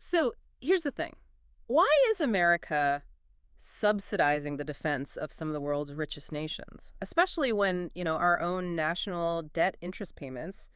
So here's the thing. Why is America subsidizing the defense of some of the world's richest nations, especially when, our own national debt interest payments,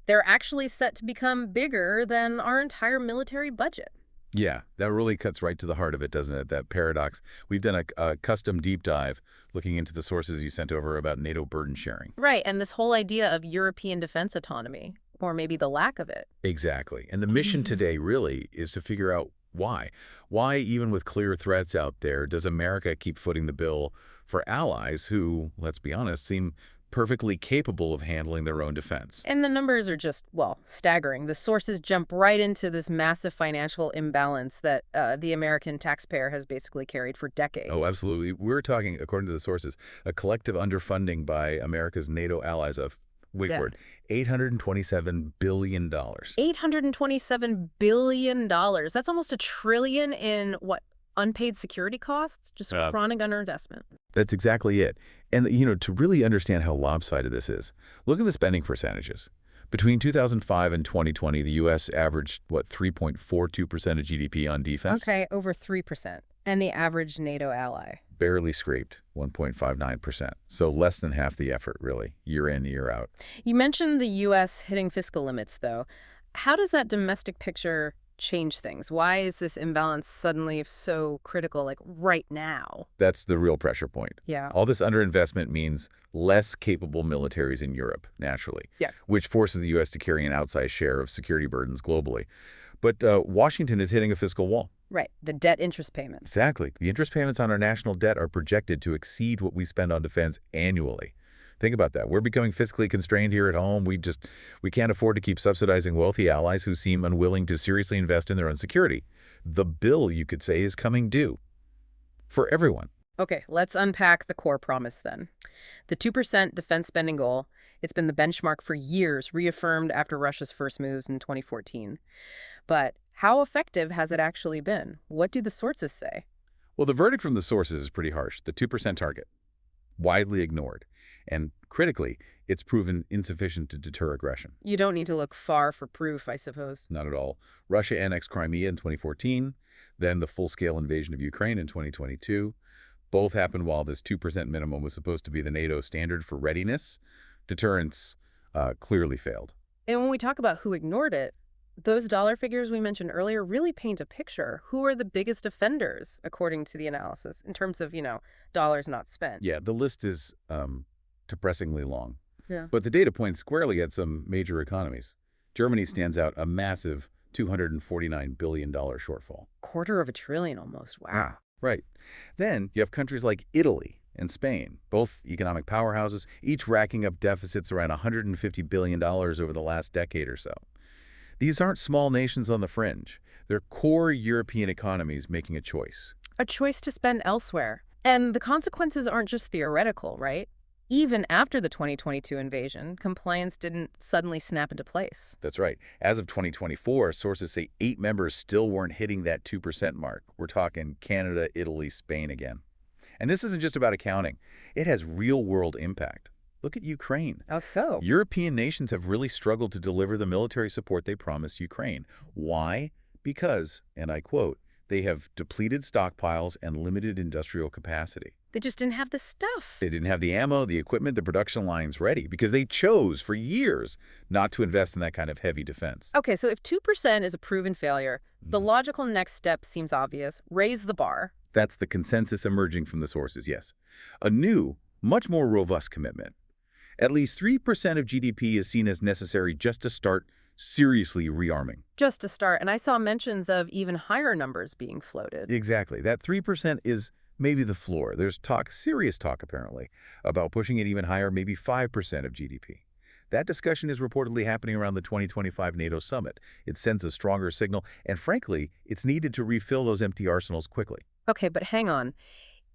they're actually set to become bigger than our entire military budget? Yeah, that really cuts right to the heart of it, doesn't it? That paradox. We've done a custom deep dive looking into the sources you sent over about NATO burden sharing. Right, and this whole idea of European defense autonomy, or maybe the lack of it. Exactly. And the mission today really is to figure out why. Why, even with clear threats out there, does America keep footing the bill for allies who, let's be honest, seem perfectly capable of handling their own defense? And the numbers are just, well, staggering. The sources jump right into this massive financial imbalance that the American taxpayer has basically carried for decades. Oh, absolutely. We're talking, according to the sources, a collective underfunding by America's NATO allies of, wait for it, $827 billion. $827 billion. That's almost $1 trillion in, what, unpaid security costs? Just chronic underinvestment. That's exactly it. And, to really understand how lopsided this is, look at the spending percentages. Between 2005 and 2020, the U.S. averaged, 3.42% of GDP on defense? Okay, over 3%. And the average NATO ally? Barely scraped, 1.59%. So less than half the effort, really, year in, year out. You mentioned the U.S. hitting fiscal limits, though. How does that domestic picture change things? Why is this imbalance suddenly so critical, like right now? That's the real pressure point. Yeah. All this underinvestment means less capable militaries in Europe, naturally, which forces the U.S. to carry an outsized share of security burdens globally. But Washington is hitting a fiscal wall. Right, the debt interest payments. Exactly. The interest payments on our national debt are projected to exceed what we spend on defense annually. Think about that. We're becoming fiscally constrained here at home. We can't afford to keep subsidizing wealthy allies who seem unwilling to seriously invest in their own security. The bill, you could say, is coming due for everyone. Okay, let's unpack the core promise then. The 2% defense spending goal, it's been the benchmark for years, reaffirmed after Russia's first moves in 2014. But how effective has it actually been? What do the sources say? Well, the verdict from the sources is pretty harsh. The 2% target, widely ignored. And critically, it's proven insufficient to deter aggression. You don't need to look far for proof, I suppose. Not at all. Russia annexed Crimea in 2014, then the full-scale invasion of Ukraine in 2022. Both happened while this 2% minimum was supposed to be the NATO standard for readiness. Deterrence clearly failed. And when we talk about who ignored it, those dollar figures we mentioned earlier really paint a picture. Who are the biggest offenders, according to the analysis, in terms of, dollars not spent? Yeah, the list is depressingly long. Yeah. But the data points squarely at some major economies. Germany stands out a massive $249 billion shortfall. $250 billion almost. Wow. Right. Then you have countries like Italy and Spain, both economic powerhouses, each racking up deficits around $150 billion over the last decade or so. These aren't small nations on the fringe. They're core European economies making a choice. A choice to spend elsewhere. And the consequences aren't just theoretical, right? Even after the 2022 invasion, compliance didn't suddenly snap into place. That's right. As of 2024, sources say 8 members still weren't hitting that 2% mark. We're talking Canada, Italy, Spain again. And this isn't just about accounting. It has real-world impact. Look at Ukraine. Oh, so? European nations have really struggled to deliver the military support they promised Ukraine. Why? Because, and I quote, they have depleted stockpiles and limited industrial capacity. They just didn't have the stuff. They didn't have the ammo, the equipment, the production lines ready because they chose for years not to invest in that kind of heavy defense. Okay, so if 2% is a proven failure, the logical next step seems obvious. Raise the bar. That's the consensus emerging from the sources, yes. A new, much more robust commitment. At least 3% of GDP is seen as necessary just to start seriously rearming. Just to start, and I saw mentions of even higher numbers being floated. Exactly. That 3% is maybe the floor. There's serious talk apparently, about pushing it even higher, maybe 5% of GDP. That discussion is reportedly happening around the 2025 NATO summit. It sends a stronger signal, and frankly, it's needed to refill those empty arsenals quickly. Okay, but hang on.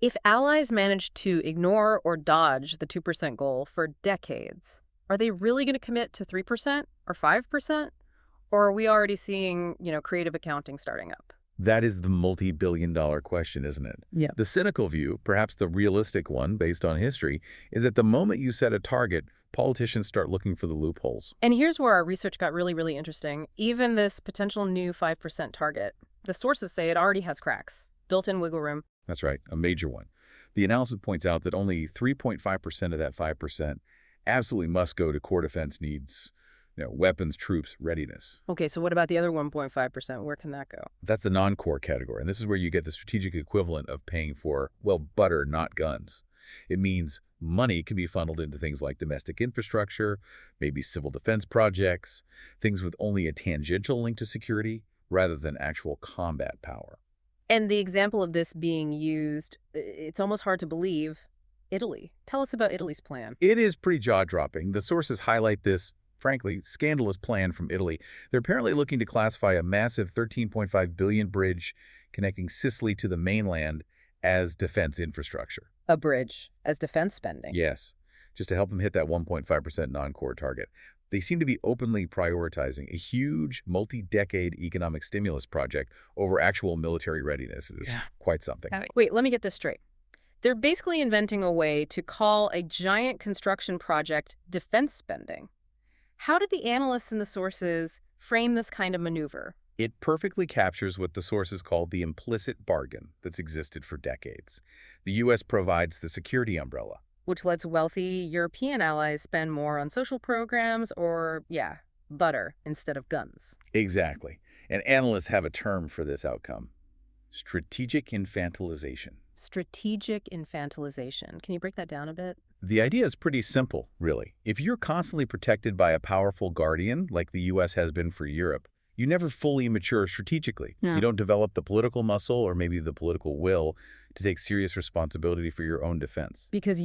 If allies manage to ignore or dodge the 2% goal for decades, are they really going to commit to 3% or 5%? Or are we already seeing, creative accounting starting up? That is the multi-billion-dollar question, isn't it? Yeah. The cynical view, perhaps the realistic one based on history, is that the moment you set a target, politicians start looking for the loopholes. And here's where our research got really, really interesting. Even this potential new 5% target, the sources say it already has cracks, built-in wiggle room. That's right, a major one. The analysis points out that only 3.5% of that 5% absolutely must go to core defense needs, weapons, troops, readiness. Okay, so what about the other 1.5%? Where can that go? That's the non-core category, and this is where you get the strategic equivalent of paying for, well, butter, not guns. It means money can be funneled into things like domestic infrastructure, maybe civil defense projects, things with only a tangential link to security rather than actual combat power. And the example of this being used, it's almost hard to believe, Italy. Tell us about Italy's plan. It is pretty jaw-dropping. The sources highlight this, frankly, scandalous plan from Italy. They're apparently looking to classify a massive $13.5 billion bridge connecting Sicily to the mainland as defense infrastructure. A bridge as defense spending. Yes, just to help them hit that 1.5% non-core target. They seem to be openly prioritizing a huge multi-decade economic stimulus project over actual military readiness. It is quite something. Wait, let me get this straight. They're basically inventing a way to call a giant construction project defense spending. How did the analysts and the sources frame this kind of maneuver? It perfectly captures what the sources call the implicit bargain that's existed for decades. The U.S. provides the security umbrella, Which lets wealthy European allies spend more on social programs or, butter instead of guns. Exactly. And analysts have a term for this outcome: strategic infantilization. Strategic infantilization. Can you break that down a bit? The idea is pretty simple, really. If you're constantly protected by a powerful guardian, like the U.S. has been for Europe, you never fully mature strategically. Yeah. You don't develop the political muscle or maybe the political will to take serious responsibility for your own defense. Because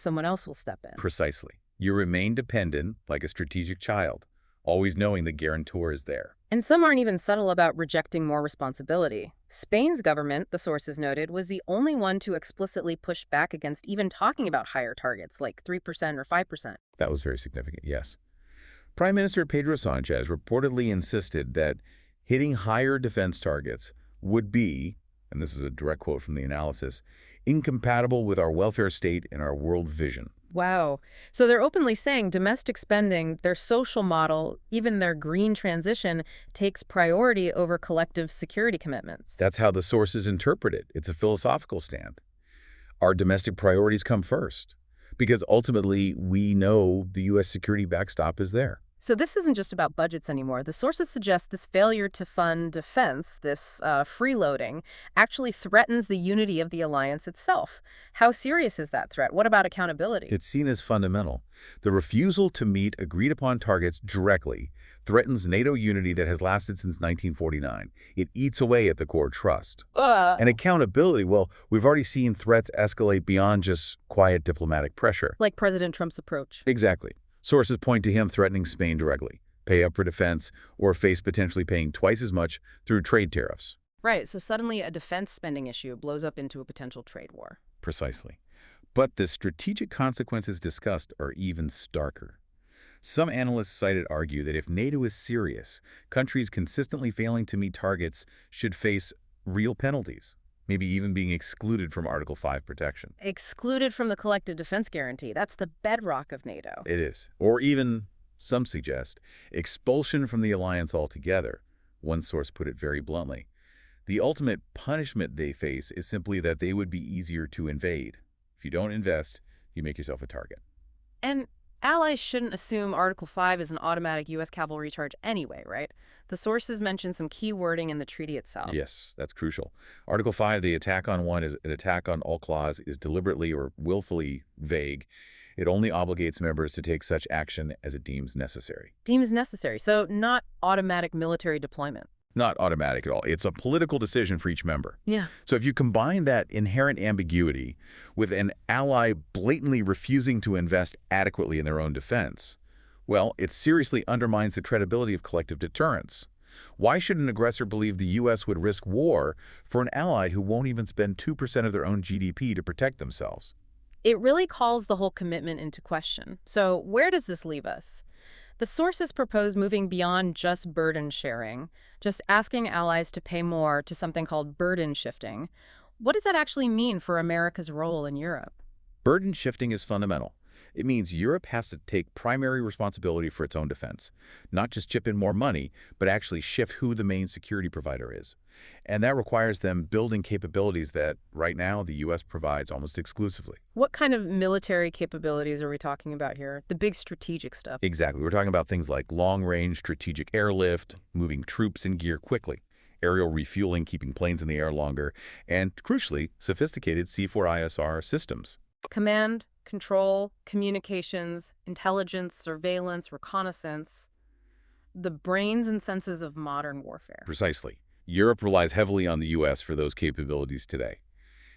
someone else will step in. Precisely. You remain dependent, like a strategic child, always knowing the guarantor is there. And some aren't even subtle about rejecting more responsibility. Spain's government, the sources noted, was the only one to explicitly push back against even talking about higher targets, like 3% or 5%. That was very significant, yes. Prime Minister Pedro Sanchez reportedly insisted that hitting higher defense targets would be, and this is a direct quote from the analysis, incompatible with our welfare state and our world vision. Wow. So they're openly saying domestic spending, their social model, even their green transition, takes priority over collective security commitments. That's how the sources interpret it. It's a philosophical stand. Our domestic priorities come first, because ultimately we know the U.S. security backstop is there. So this isn't just about budgets anymore. The sources suggest this failure to fund defense, this freeloading, actually threatens the unity of the alliance itself. How serious is that threat? What about accountability? It's seen as fundamental. The refusal to meet agreed-upon targets directly threatens NATO unity that has lasted since 1949. It eats away at the core trust. And accountability, well, we've already seen threats escalate beyond just quiet diplomatic pressure. Like President Trump's approach. Exactly. Sources point to him threatening Spain directly, pay up for defense, or face potentially paying twice as much through trade tariffs. Right, so suddenly a defense spending issue blows up into a potential trade war. Precisely. But the strategic consequences discussed are even starker. Some analysts cited argue that if NATO is serious, countries consistently failing to meet targets should face real penalties, maybe even being excluded from Article 5 protection. Excluded from the collective defense guarantee. That's the bedrock of NATO. It is. Or even, some suggest, expulsion from the alliance altogether. One source put it very bluntly. The ultimate punishment they face is simply that they would be easier to invade. If you don't invest, you make yourself a target. And allies shouldn't assume Article 5 is an automatic U.S. cavalry charge anyway, right? The sources mention some key wording in the treaty itself. Yes, that's crucial. Article 5, the attack on one is an attack on all clause, is deliberately or willfully vague. It only obligates members to take such action as it deems necessary. Deems necessary, so not automatic military deployment. Not automatic at all. It's a political decision for each member. Yeah. So if you combine that inherent ambiguity with an ally blatantly refusing to invest adequately in their own defense, well, it seriously undermines the credibility of collective deterrence. Why should an aggressor believe the U.S. would risk war for an ally who won't even spend 2% of their own GDP to protect themselves? It really calls the whole commitment into question. So where does this leave us? The sources propose moving beyond just burden sharing, just asking allies to pay more, to something called burden shifting. What does that actually mean for America's role in Europe? Burden shifting is fundamental. It means Europe has to take primary responsibility for its own defense, not just chip in more money, but actually shift who the main security provider is. And that requires them building capabilities that, right now, the U.S. provides almost exclusively. What kind of military capabilities are we talking about here? The big strategic stuff. Exactly. We're talking about things like long-range strategic airlift, moving troops and gear quickly, aerial refueling, keeping planes in the air longer, and, crucially, sophisticated C4ISR systems. Command, control, communications, intelligence, surveillance, reconnaissance. The brains and senses of modern warfare. Precisely. Europe relies heavily on the U.S. for those capabilities today.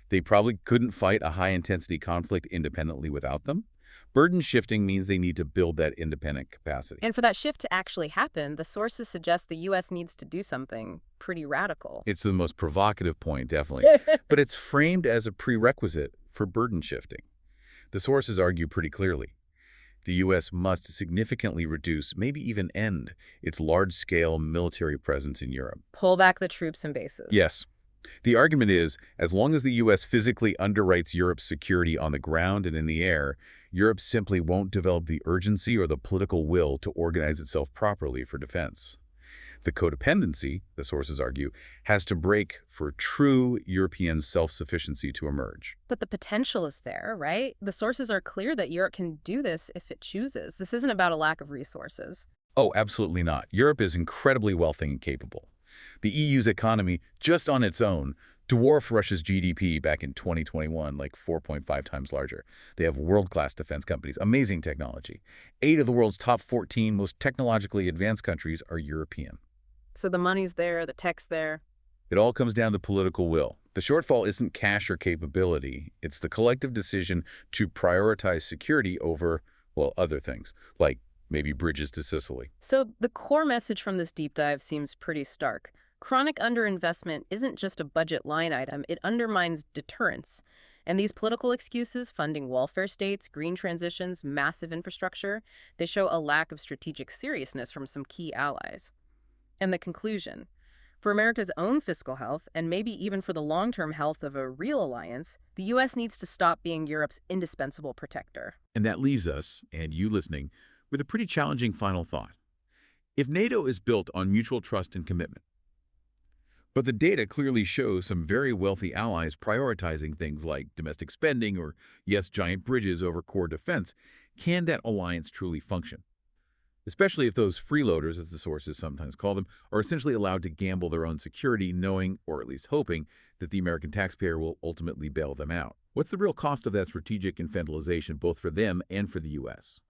They probably couldn't fight a high-intensity conflict independently without them. Burden shifting means they need to build that independent capacity. And for that shift to actually happen, the sources suggest the U.S. needs to do something pretty radical. It's the most provocative point, definitely. But it's framed as a prerequisite for burden shifting. The sources argue pretty clearly. The U.S. must significantly reduce, maybe even end, its large-scale military presence in Europe. Pull back the troops and bases. Yes. The argument is, as long as the U.S. physically underwrites Europe's security on the ground and in the air, Europe simply won't develop the urgency or the political will to organize itself properly for defense. The codependency, the sources argue, has to break for true European self-sufficiency to emerge. But the potential is there, right? The sources are clear that Europe can do this if it chooses. This isn't about a lack of resources. Oh, absolutely not. Europe is incredibly wealthy and capable. The EU's economy, just on its own, dwarfed Russia's GDP back in 2021, like 4.5 times larger. They have world-class defense companies, amazing technology. 8 of the world's top 14 most technologically advanced countries are European. So the money's there, the tech's there. It all comes down to political will. The shortfall isn't cash or capability. It's the collective decision to prioritize security over, well, other things, like maybe bridges to Sicily. So the core message from this deep dive seems pretty stark. Chronic underinvestment isn't just a budget line item, it undermines deterrence. And these political excuses, funding welfare states, green transitions, massive infrastructure, they show a lack of strategic seriousness from some key allies. And the conclusion, for America's own fiscal health, and maybe even for the long-term health of a real alliance, the U.S. needs to stop being Europe's indispensable protector. And that leaves us, and you listening, with a pretty challenging final thought. If NATO is built on mutual trust and commitment, but the data clearly shows some very wealthy allies prioritizing things like domestic spending or, yes, giant bridges over core defense, can that alliance truly function? Especially if those freeloaders, as the sources sometimes call them, are essentially allowed to gamble their own security, knowing, or at least hoping, that the American taxpayer will ultimately bail them out. What's the real cost of that strategic infantilization both for them and for the U.S.?